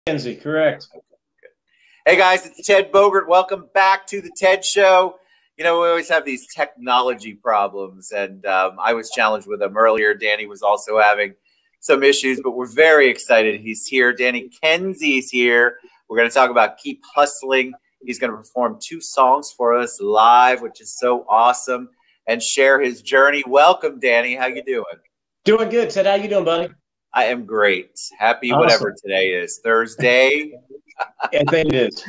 Kensy, correct. Hey guys, it's Ted Bogert. Welcome back to the TED Show. You know, we always have these technology problems, and I was challenged with them earlier. Danny was also having some issues, but we're very excited he's here. Danny Kensy's here. We're going to talk about Keep Hustling. He's going to perform 2 songs for us live, which is so awesome, and share his journey. Welcome, Danny. How you doing? Doing good, Ted. How you doing, buddy? I am great. Happy Awesome. Whatever today is. Thursday. I think it is.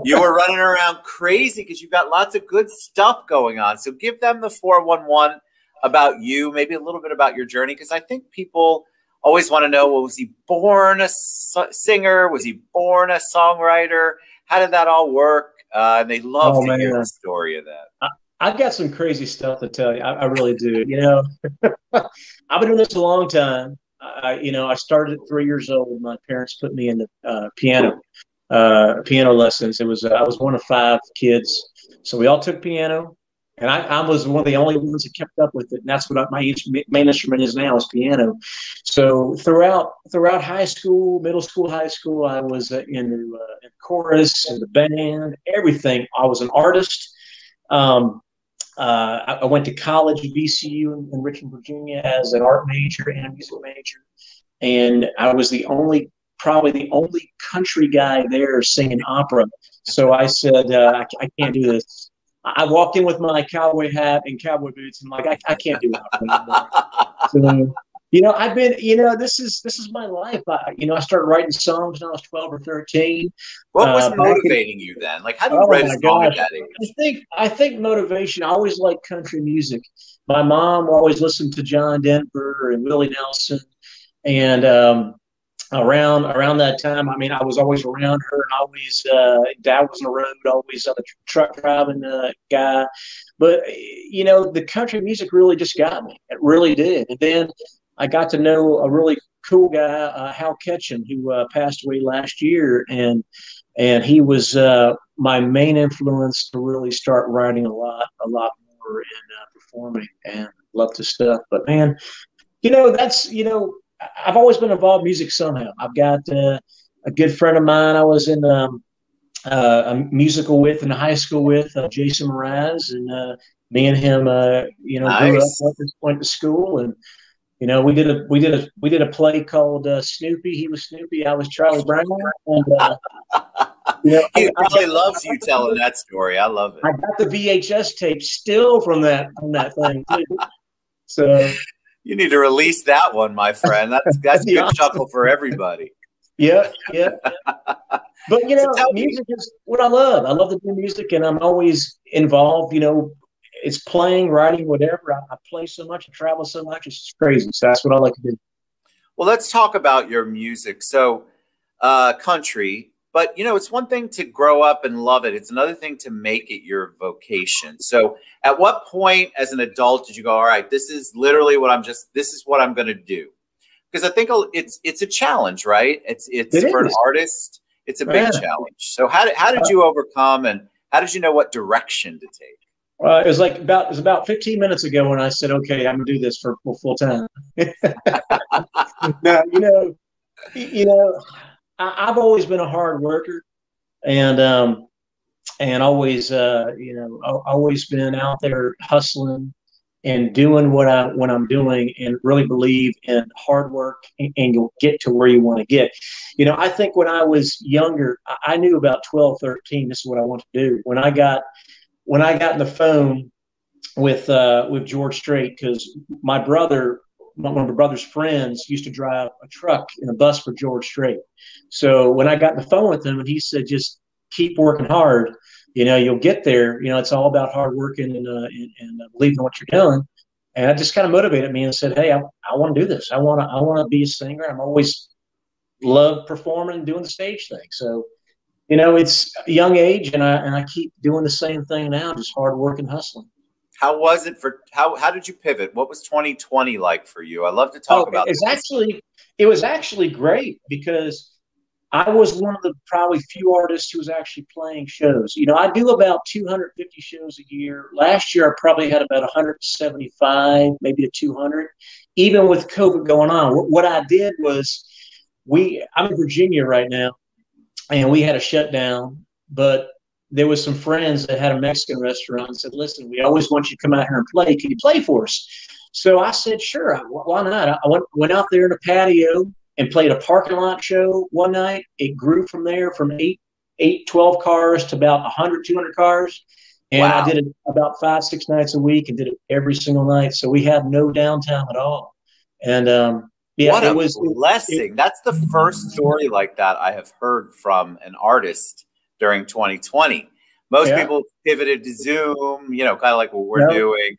You were running around crazy because you've got lots of good stuff going on. So give them the 411 about you, maybe a little bit about your journey, because I think people always want to know, well, was he born a singer? Was he born a songwriter? How did that all work? And they love to hear the story of that. I've got some crazy stuff to tell you. I really do. You know, I've been doing this a long time. You know, I started at 3 years old. My parents put me into piano lessons. I was one of 5 kids, so we all took piano, and I was one of the only ones that kept up with it. And that's what my main instrument is now, is piano. So throughout high school, middle school, high school, I was in chorus, in the band, everything. I was an artist. I went to college at VCU in Richmond, Virginia, as an art major and a music major. And I was probably the only country guy there singing opera. So I said, I can't do this. I walked in with my cowboy hat and cowboy boots, and I'm like, I can't do opera anymore. So, you know, this is my life. I started writing songs when I was 12 or 13. What was motivating you then? Like, how do you write a song at that age? I think motivation. I always liked country music. My mom always listened to John Denver and Willie Nelson, and around that time, I mean, I was always around her, and always Dad was on the road, always a truck driving guy. But you know, the country music really just got me. It really did. And then I got to know a really cool guy, Hal Ketchum, who passed away last year, and he was my main influence to really start writing a lot more and performing, and love this stuff. But man, I've always been involved in music somehow. I've got a good friend of mine I was in a musical with in high school with, Jason Mraz, and me and him, grew up, went to school, and you know, we did a play called Snoopy. He was Snoopy, I was Charlie Brown. And, he probably loves you telling that story. I love it. I got the VHS tape still from that thing too. So you need to release that one, my friend. That's a good chuckle for everybody. Yeah. But you know, music is what I love. I love to do music, and I'm always involved. You know, it's playing, writing, whatever. I play so much, I travel so much, it's just crazy. So that's what I like to do. Well, let's talk about your music. So country, but you know, it's one thing to grow up and love it. It's another thing to make it your vocation. So at what point as an adult did you go, all right, this is literally this is what I'm going to do? Because I think it's a challenge, right? It's for an artist, it's a big challenge. So how did you overcome, and how did you know what direction to take? It was about 15 minutes ago when I said, okay, I'm gonna do this for full time. Now, I've always been a hard worker, and always, always been out there hustling and doing what I'm doing, and really believe in hard work, and you'll get to where you want to get. You know, I think when I was younger, I knew about 12, 13, this is what I want to do. When I got on the phone with George Strait, because one of my brother's friends used to drive a truck in a bus for George Strait. So when I got on the phone with him, and he said, just keep working hard, you know, you'll get there. You know, it's all about hard working and believing in what you're doing. And that just kind of motivated me and said, hey, I want to do this. I want to be a singer. I'm always loved performing and doing the stage thing. So, you know, it's a young age, and I keep doing the same thing now, just hard work and hustling. How was it how did you pivot? What was 2020 like for you? I love to talk about this. It was actually great, because I was one of the probably few artists who was actually playing shows. You know, I do about 250 shows a year. Last year, I probably had about 175, maybe 200, even with COVID going on. What I did was, I'm in Virginia right now, and we had a shutdown, but there was some friends that had a Mexican restaurant and said, listen, we always want you to come out here and play. Can you play for us? So I said, sure, why not? I went out there in the patio and played a parking lot show one night. It grew from there from 12 cars to about 100, 200 cars. And wow. I did it about 5, 6 nights a week and did it every single night. So we had no downtime at all. And yeah, what a blessing. That's the first story like that I have heard from an artist during 2020. Most people pivoted to Zoom, you know, kind of like what we're doing.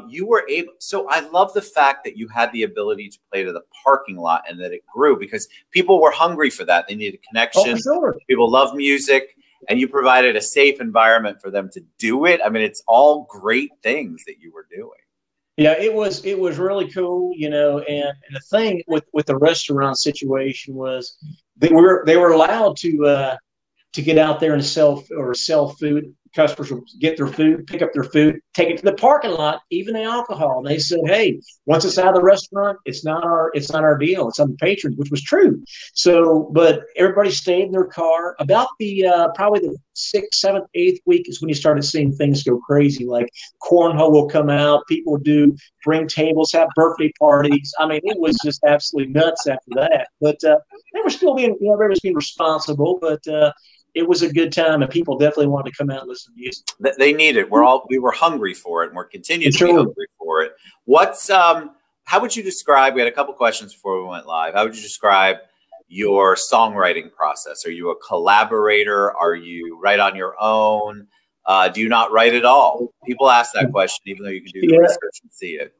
You were able, so I love the fact that you had the ability to play to the parking lot and that it grew because people were hungry for that. They needed connection. Oh, sure. People love music, and you provided a safe environment for them to do it. I mean, it's all great things that you were doing. Yeah, it was really cool, you know, and the thing with the restaurant situation was they were allowed to get out there and sell food. Customers would get their food, pick up their food, take it to the parking lot, even the alcohol. And they said, hey, once it's out of the restaurant, it's not our deal. It's on the patrons, which was true. So, but everybody stayed in their car. About the probably the 6th, 7th, 8th week is when you started seeing things go crazy. Like cornhole will come out, people would bring tables, have birthday parties. I mean, it was just absolutely nuts after that. But they were still being, you know, everybody was being responsible. But it was a good time, and people definitely wanted to come out and listen to music. They need it. We were hungry for it, and we're continuing to be hungry for it. What's how would you describe? We had a couple questions before we went live. How would you describe your songwriting process? Are you a collaborator? Are you write on your own? Do you not write at all? People ask that question, even though you can do the research and see it.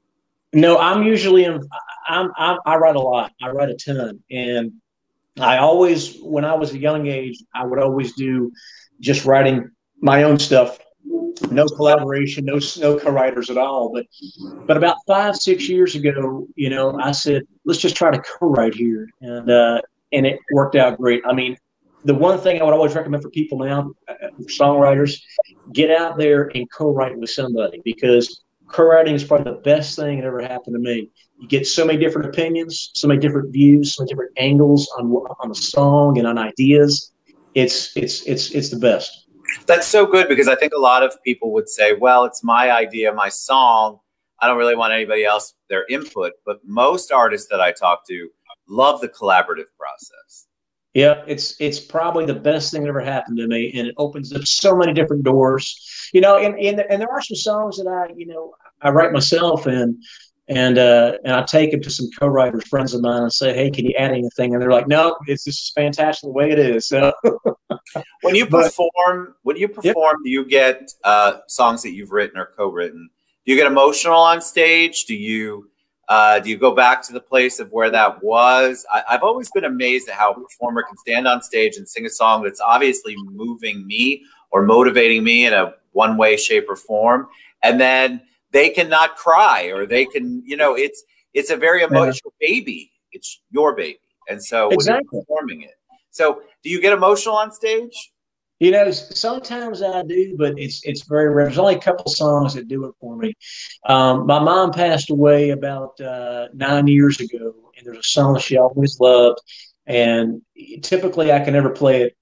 No, I'm usually I write a lot. I write a ton, and I always, when I was a young age, I would always do just writing my own stuff, no collaboration, no co-writers at all. But about 5, 6 years ago, you know, I said, let's just try to co-write here, and it worked out great. I mean, the one thing I would always recommend for people now, songwriters, get out there and co-write with somebody, because co-writing is probably the best thing that ever happened to me. You get so many different opinions, so many different views, so many different angles on the song and on ideas. It's the best. That's so good, because I think a lot of people would say, well, it's my idea, my song. I don't really want anybody else, their input. But most artists that I talk to love the collaborative process. Yeah, it's probably the best thing that ever happened to me, and it opens up so many different doors. You know, and there are some songs that I write myself, and I take them to some co-writers, friends of mine, and say, hey, can you add anything? And they're like, no, it's just fantastic the way it is. So when you perform, do you get songs that you've written or co-written? Do you get emotional on stage? Do you go back to the place of where that was? I've always been amazed at how a performer can stand on stage and sing a song that's obviously moving me or motivating me in a one way, shape, or form, and then they cannot cry, or they can, you know, it's a very emotional baby. It's your baby, and so when you're performing it. So, do you get emotional on stage? You know, sometimes I do, but it's very rare. There's only a couple songs that do it for me. My mom passed away about 9 years ago, and there's a song she always loved, and typically I can never play it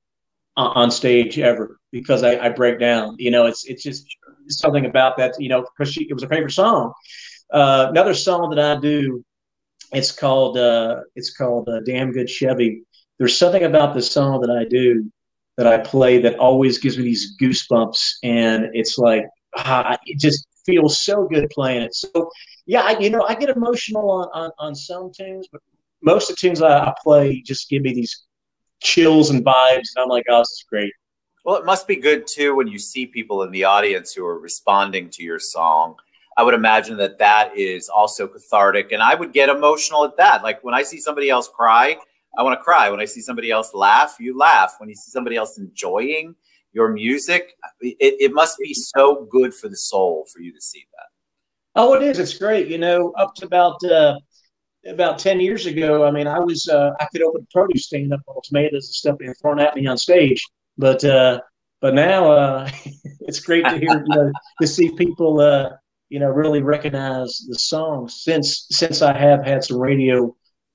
on stage ever, because I break down. You know, it's just something about that. You know, because it was a favorite song. Another song that I do, it's called "Damn Good Chevy." There's something about this song that I do, that I play, that always gives me these goosebumps, and it's like it just feels so good playing it. So yeah, I get emotional on some tunes, but most of the tunes I play just give me these chills and vibes, and I'm like, oh, this is great. Well, it must be good too when you see people in the audience who are responding to your song. I would imagine that is also cathartic, and I would get emotional at that. Like when I see somebody else cry, I want to cry. When I see somebody else laugh, you laugh. When you see somebody else enjoying your music, it must be so good for the soul for you to see that. Oh, it is. It's great. You know, up to about 10 years ago, I mean, I could open a produce stand up on tomatoes and stuff being thrown at me on stage. But now it's great to hear, to see people, really recognize the songs, since I have had some radio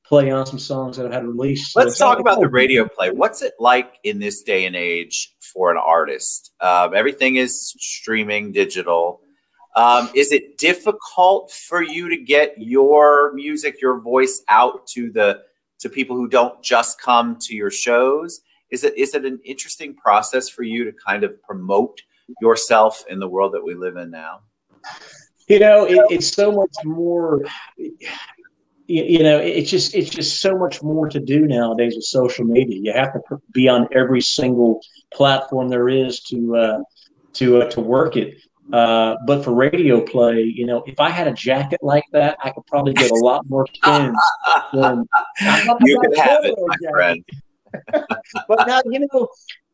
play on some songs that I've had released. So Let's talk about the radio play. What's it like in this day and age for an artist? Everything is streaming, digital. Is it difficult for you to get your music, your voice out to people who don't just come to your shows? Is it an interesting process for you to kind of promote yourself in the world that we live in now? You know, it's so much more. You know, it's just so much more to do nowadays with social media. You have to be on every single platform there is to work it. But for radio play, you know, if I had a jacket like that, I could probably get a lot more spins. You can have it, my friend. But now, you know,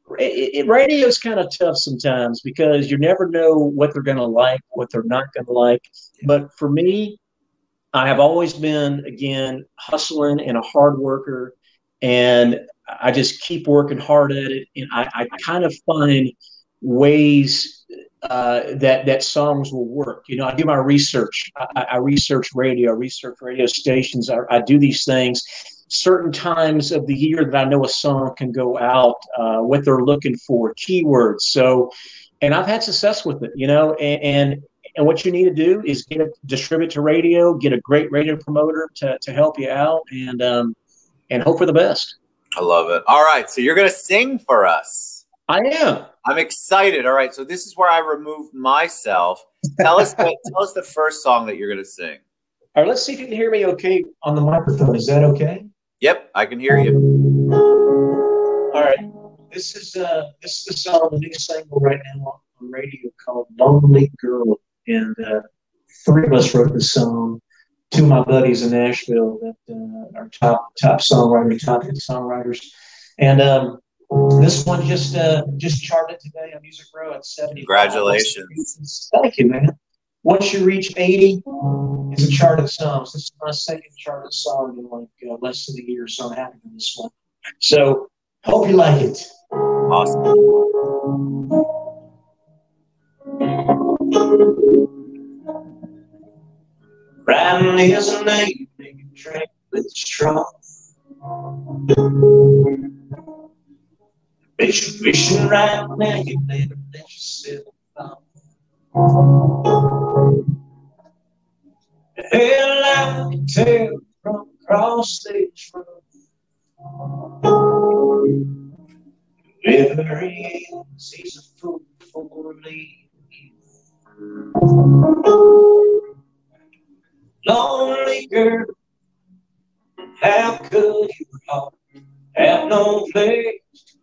radio is kind of tough sometimes because you never know what they're going to like, what they're not going to like. But for me, I have always been, again, hustling and a hard worker, and I just keep working hard at it. And I kind of find ways that songs will work. You know, I do my research. I research radio. I research radio stations. I do these things. Certain times of the year that I know a song can go out, what they're looking for, keywords. So, and I've had success with it, you know, and what you need to do is distribute to radio, get a great radio promoter to help you out, and hope for the best. I love it. All right, so you're going to sing for us. I am. I'm excited. All right, so this is where I removed myself. Tell us the first song that you're going to sing. All right, let's see if you can hear me okay on the microphone. Is that okay? Yep, I can hear you. All right. This is the song, the new single right now on radio called "Lonely Girl," and 3 of us wrote the song. 2 of my buddies in Nashville that are top songwriters, top hit songwriters, and this one just charted today on Music Row at 70. Congratulations! Thank you, man. Once you reach 80, it's a charted song. This is my second charted song in like less than a year, so I'm happy with this one. So hope you like it. Awesome. Riding is a name, make a drink with straw. Bet you're wishing right now you never let yourself fall. Hell, I can tell from across this road. Whoever he is, he's a fool for leaving you. Lonely girl, how could your heart have no place to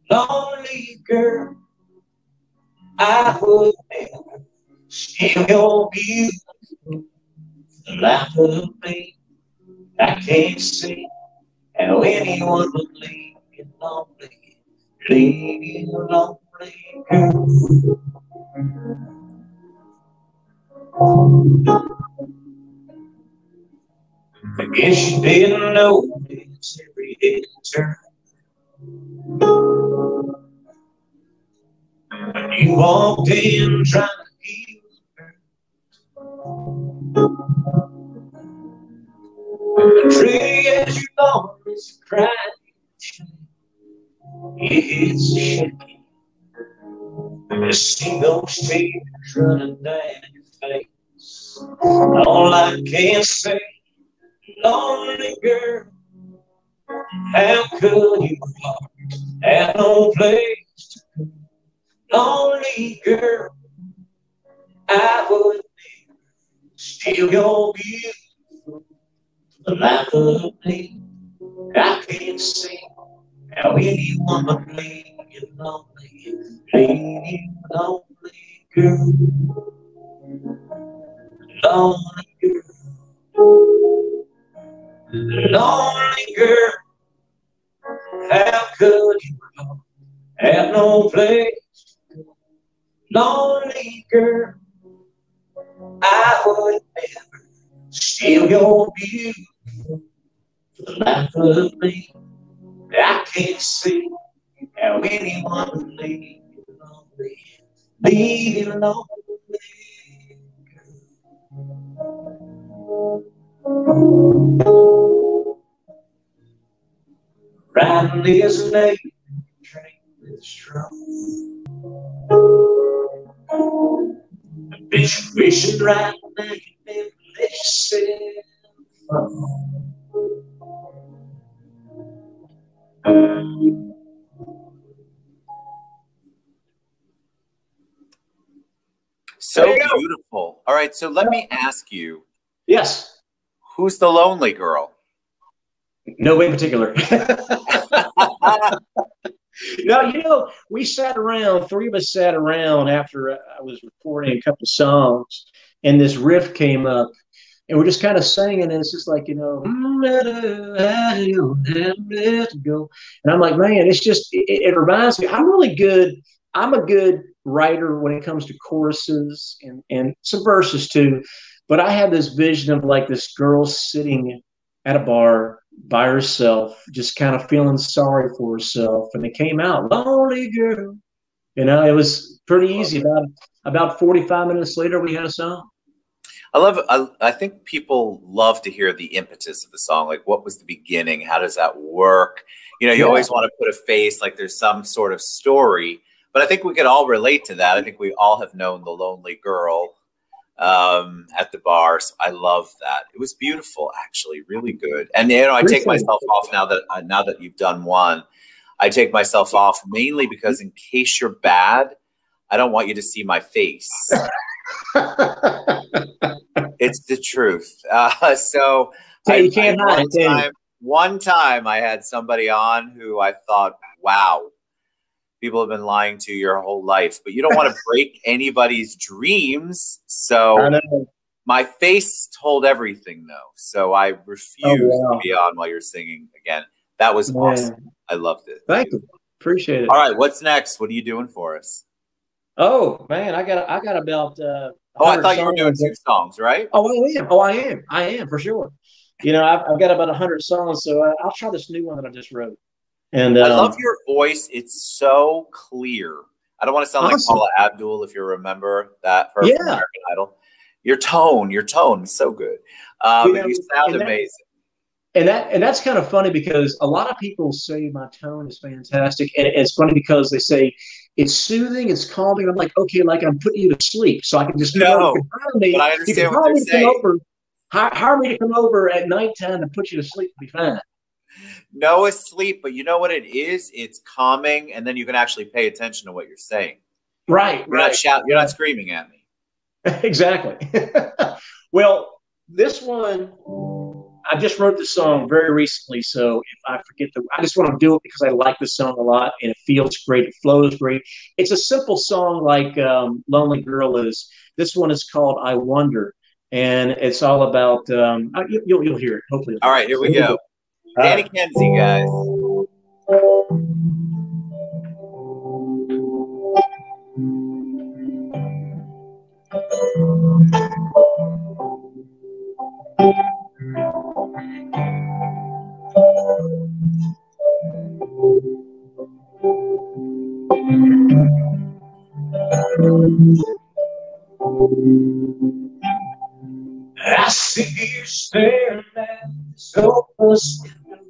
go? Lonely girl, I would never steal your beauty. The life of me, I can't see how anyone would leave you lonely, leave you lonely girl. I guess you didn't know it's every head turn. When you walked in trying to heal her, pretty as you always crying, it's a shame to see those tears running down your face. All I can say, lonely girl, how could your heart have no place to go? Lonely girl, I would never steal your beauty for the life of me. I can't see how anyone would leave you lonely, leave you lonely girl, lonely girl, lonely girl. How could you have no place to go? Lonely girl, I would never steal your beauty for the life of me. I can't see how anyone would leave you lonely, leave you lonely girl. Riding this late train with straw. Bitch, fishing right now, you never let yourself fall. So beautiful. All right, so let me ask you. Yes. Who's the lonely girl? No, in particular. No, you know, we sat around, three of us sat around after I was recording a couple of songs, and this riff came up, and we're just kind of singing, and it's just like, you know, go. And I'm like, man, it's just, it reminds me, I'm a good writer when it comes to choruses and some verses too, but I have this vision of like this girl sitting at a bar by herself, just kind of feeling sorry for herself. And it came out, lonely girl. You know, it was pretty easy. About 45 minutes later, we had a song. I love it. I think people love to hear the impetus of the song. Like, what was the beginning? How does that work? You know, you always want to put a face, like there's some sort of story. But I think we could all relate to that. I think we all have known the lonely girl at the bar. So I love that. It was beautiful, actually, really good. And you know, I take myself off now that you've done one. I take myself off mainly because in case you're bad, I don't want you to see my face. It's the truth. So hey, you can't hide it. One time I had somebody on who I thought, wow, people have been lying to you your whole life, but you don't want to break anybody's dreams. So my face told everything, though. So I refused to be on while you're singing again. That was awesome. I loved it. Thank you. Appreciate it. All right, what's next? What are you doing for us? Oh man, I got about. I thought you were doing 2 songs, right? Oh, I am for sure. You know, I've got about 100 songs, so I'll try this new one that I just wrote. And I love your voice. It's so clear. I don't want to sound like Paula Abdul, if you remember that from American Idol. Your tone is so good. But you sound amazing. And that's kind of funny because a lot of people say my tone is fantastic, and it's funny because they say it's soothing, it's calming. I'm like, okay, like I'm putting you to sleep, so I can just but I understand what they're saying. Hire me to come over at nighttime and put you to sleep. Be fine. No asleep, but you know what it is? It's calming, and then you can actually pay attention to what you're saying. Right. You're not shouting. You're not screaming at me. Exactly. Well, this one, I just wrote the song very recently, so if I forget I just want to do it because I like the song a lot, and it feels great. It flows great. It's a simple song like Lonely Girl is. This one is called I Wonder, and it's all about, you'll hear it, hopefully. All right, here we go. Danny Kensy, guys. I see you staring at this hopeless window,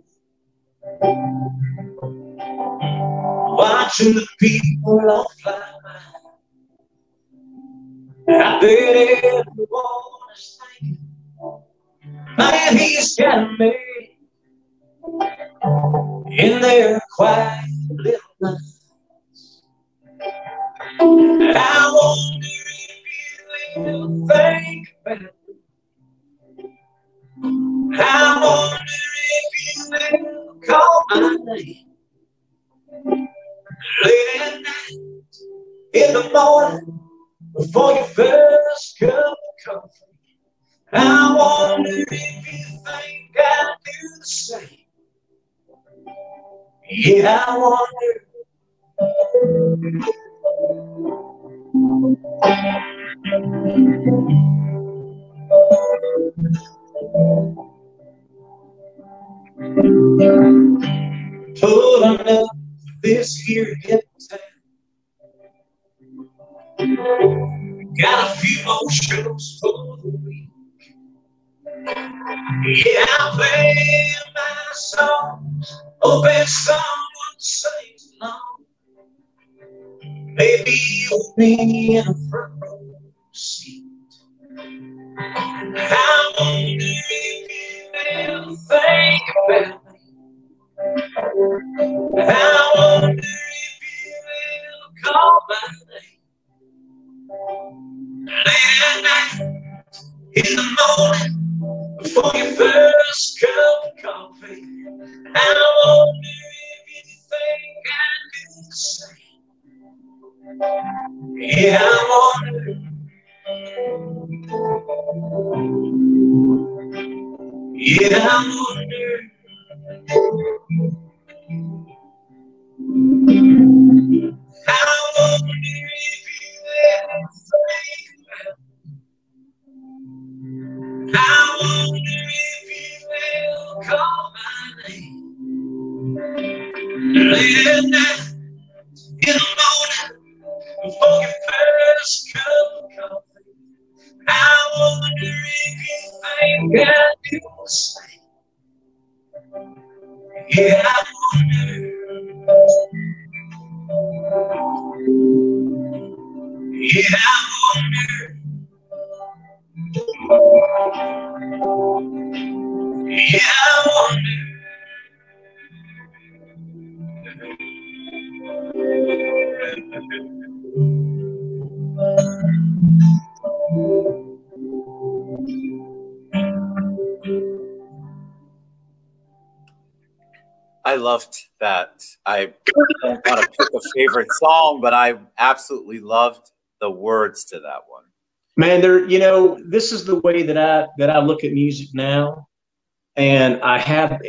watching the people all fly by. I bet everyone is thinking, man, he's got me in their quiet little minds. I wonder if you will think about it. I wonder if you will call my name late at night, in the morning, before your first cup of coffee. I wonder if you think I do the same. Yeah, I wonder. Pulling up this here hip town, got a few more shows for the week. Yeah, I play my songs, hoping someone sings along. Maybe you'll be in a front row seat. I wonder if you ever think about me. I wonder if you ever call my name. Late at night, in the morning, before your first cup of coffee. I wonder if you think I'd do the same. Yeah, I wonder. Yeah, I wonder. I wonder if you ever think about me. I wonder if you ever call my name. Late at night, in the morning, before your first cup of coffee. I wonder if you think I do the same. Yeah, I wonder. Yeah, I wonder. Yeah, I wonder. I loved that. I don't want to pick a favorite song, but I absolutely loved the words to that one. Man, this is the way that I look at music now, and I have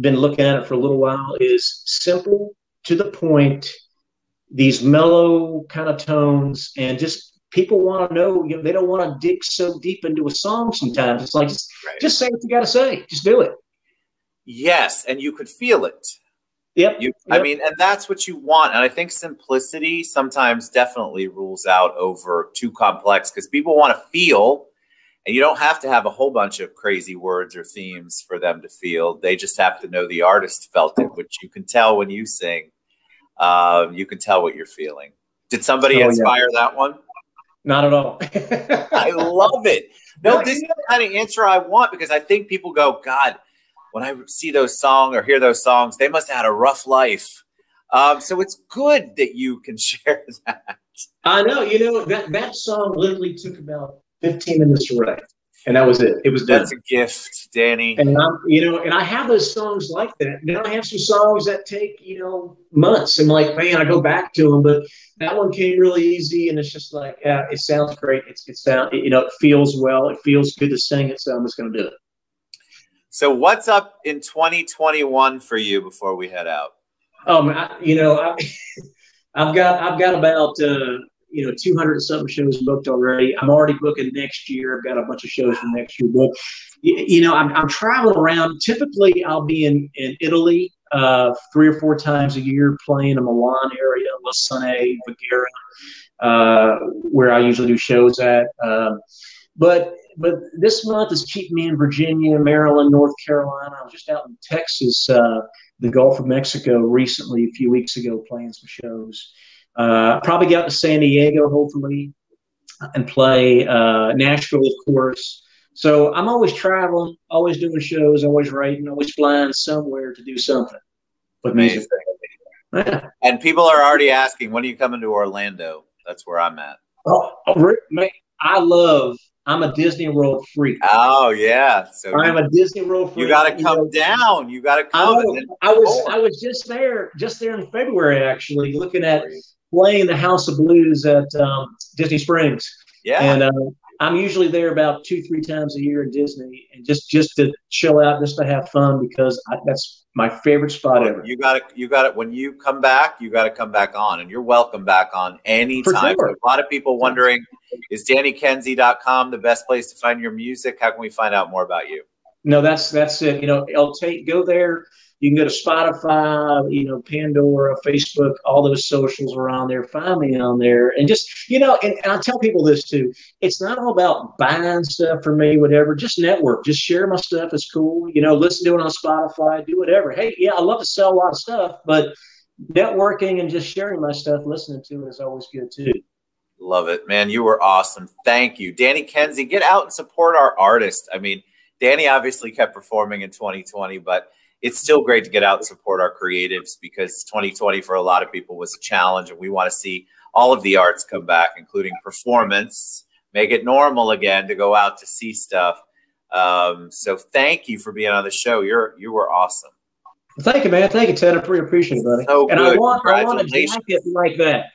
been looking at it for a little while. Is simple, to the point, these mellow kind of tones, and just people want to know. They don't want to dig so deep into a song. Sometimes it's like just say what you got to say, just do it. Yes, and you could feel it. Yep. I mean, and that's what you want. And I think simplicity sometimes definitely rules out over too complex, because people want to feel, and you don't have to have a whole bunch of crazy words or themes for them to feel. They just have to know the artist felt it, which you can tell when you sing. You can tell what you're feeling. Did somebody inspire that one? Not at all. I love it. No, this is the kind of answer I want, because I think people go, God, when I see those songs or hear those songs, they must have had a rough life. So it's good that you can share that. I know. That song literally took about 15 minutes to write, and that was it. It was done. That's a gift, Danny. And and I have those songs like that. Then I have some songs that take months. I'm like, man, I go back to them, but that one came really easy, and it's just like, yeah, it sounds great. It feels well. It feels good to sing it, so I'm just going to do it. So what's up in 2021 for you before we head out? I've got about 200 and something shows booked already. I'm already booking next year. I've got a bunch of shows for next year booked. I'm traveling around. Typically, I'll be in Italy 3 or 4 times a year, playing in Milan area, Lasane, Voghera, where I usually do shows at. But this month is keeping me in Virginia, Maryland, North Carolina. I was just out in Texas, the Gulf of Mexico recently, a few weeks ago, playing some shows. Probably get out to San Diego, hopefully, and play Nashville, of course. So I'm always traveling, always doing shows, always writing, always flying somewhere to do something with music. Yeah. And people are already asking, when are you coming to Orlando? That's where I'm at. I'm a Disney World freak. Oh yeah, so I'm a Disney World freak. You got to come down. You got to come. I was just there in February, actually, looking at playing the House of Blues at Disney Springs. Yeah, and I'm usually there about 2-3 times a year in Disney, and just to chill out, just to have fun, because that's my favorite spot ever. You got it. When you come back, you got to come back on, and you're welcome back on anytime. Sure. So a lot of people wondering, is DannyKensy.com the best place to find your music? How can we find out more about you? No, that's it. Go there. You can go to Spotify, you know, Pandora, Facebook, all those socials are on there. Find me on there. And just, you know, and I tell people this too. It's not all about buying stuff for me, whatever. Just network. Just share my stuff. It's cool. You know, listen to it on Spotify, do whatever. Hey, yeah, I love to sell a lot of stuff, but networking and just sharing my stuff, listening to it is always good too. Love it, man. You were awesome. Thank you. Danny Kensy, get out and support our artists. I mean, Danny obviously kept performing in 2020, but it's still great to get out and support our creatives, because 2020 for a lot of people was a challenge, and we want to see all of the arts come back, including performance, make it normal again to go out to see stuff. So thank you for being on the show. You were awesome. Thank you, man. Thank you, Ted. I pretty appreciate it, buddy. So and good. I want a jacket like that.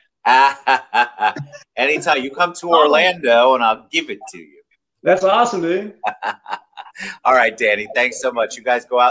Anytime you come to Orlando, and I'll give it to you. That's awesome, dude. All right, Danny. Thanks so much. You guys go out.